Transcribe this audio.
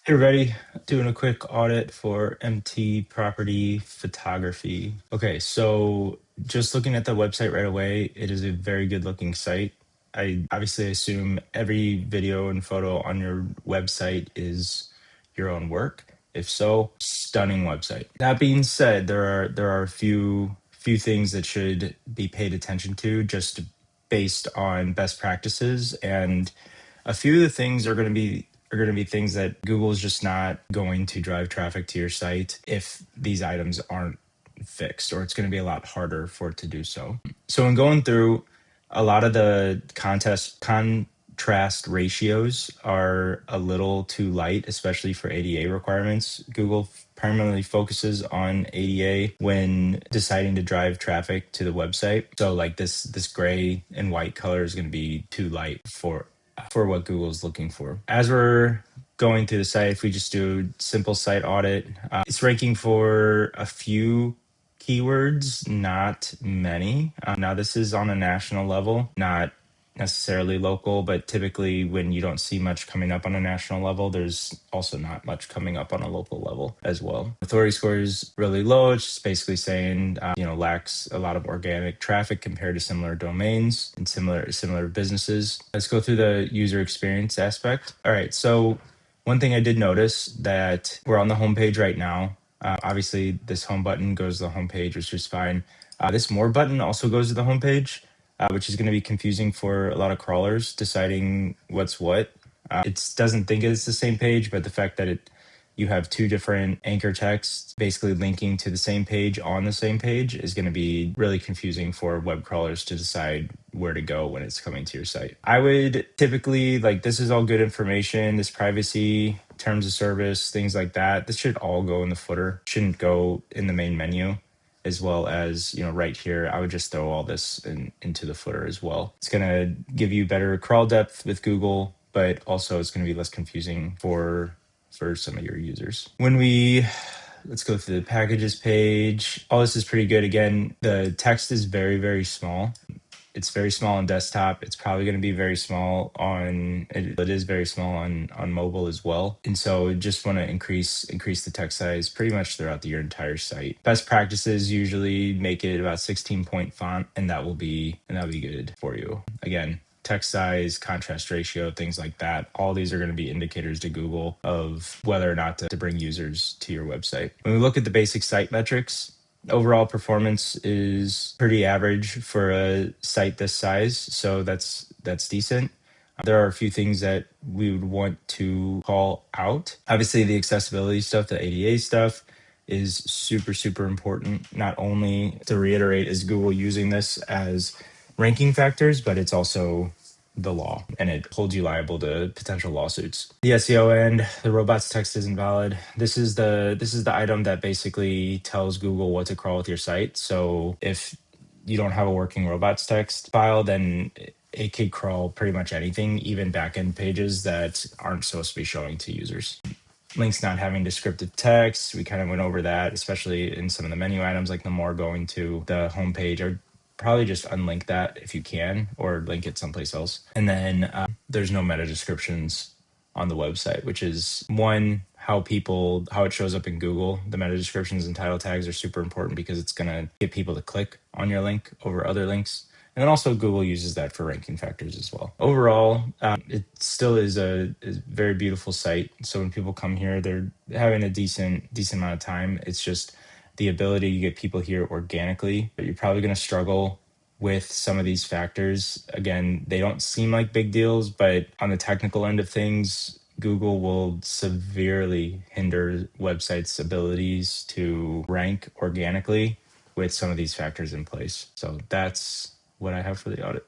Hey, everybody, doing a quick audit for MT Property Photography. Okay, so just looking at the website right away, it is a very good looking site. I obviously assume every video and photo on your website is your own work. If so, stunning website. That being said, there are a few things that should be paid attention to just based on best practices, and a few of the things are going to be things that Google is just not going to drive traffic to your site if these items aren't fixed, or it's going to be a lot harder for it to do so. So in going through, a lot of the contrast ratios are a little too light, especially for ADA requirements. Google primarily focuses on ADA when deciding to drive traffic to the website. So like this gray and white color is going to be too light for what Google's looking for. As we're going through the site, if we just do simple site audit, it's ranking for a few keywords, not many. Now, this is on a national level, not necessarily local, but typically when you don't see much coming up on a national level, there's also not much coming up on a local level as well. Authority score is really low. It's just basically saying, lacks a lot of organic traffic compared to similar domains and similar businesses. Let's go through the user experience aspect. All right, so one thing I did notice that we're on the homepage right now. Obviously, this home button goes to the homepage, which is fine. This more button also goes to the homepage, which is going to be confusing for a lot of crawlers deciding what's what. It doesn't think it's the same page, but the fact that you have two different anchor texts basically linking to the same page on the same page is going to be really confusing for web crawlers to decide where to go when it's coming to your site. I would typically, like, this is all good information, this privacy, terms of service, things like that. This should all go in the footer, shouldn't go in the main menu. As well as, right here, I would just throw all this into the footer as well. It's going to give you better crawl depth with Google, but also it's going to be less confusing for some of your users. Let's go through the packages page. All this is pretty good. Again, the text is very, very small. It's very small on desktop. It's probably going to be very small it is very small on mobile as well. And so just want to increase the text size pretty much throughout your entire site. Best practices usually make it about 16-point font, and that'll be good for you. Again, text size, contrast ratio, things like that. All these are going to be indicators to Google of whether or not to bring users to your website. When we look at the basic site metrics, overall performance is pretty average for a site this size, so that's decent. There are a few things that we would want to call out. Obviously, the accessibility stuff, the ADA stuff, is super, super important. Not only, to reiterate, is Google using this as ranking factors, but it's also the law, and it holds you liable to potential lawsuits. The SEO end, the robots text is invalid. This is the item that basically tells Google what to crawl with your site. So if you don't have a working robots text file, then it could crawl pretty much anything, even backend pages that aren't supposed to be showing to users. Links not having descriptive text, we kind of went over that, especially in some of the menu items, like the more going to the homepage, or probably just unlink that if you can, or link it someplace else. And then there's no meta descriptions on the website, which is how it shows up in Google. The meta descriptions and title tags are super important because it's going to get people to click on your link over other links. And then also Google uses that for ranking factors as well. Overall, it still is a very beautiful site. So when people come here, they're having a decent amount of time. It's just the ability to get people here organically. But you're probably going to struggle with some of these factors. Again, they don't seem like big deals, but on the technical end of things, Google will severely hinder websites' abilities to rank organically with some of these factors in place. So that's what I have for the audit.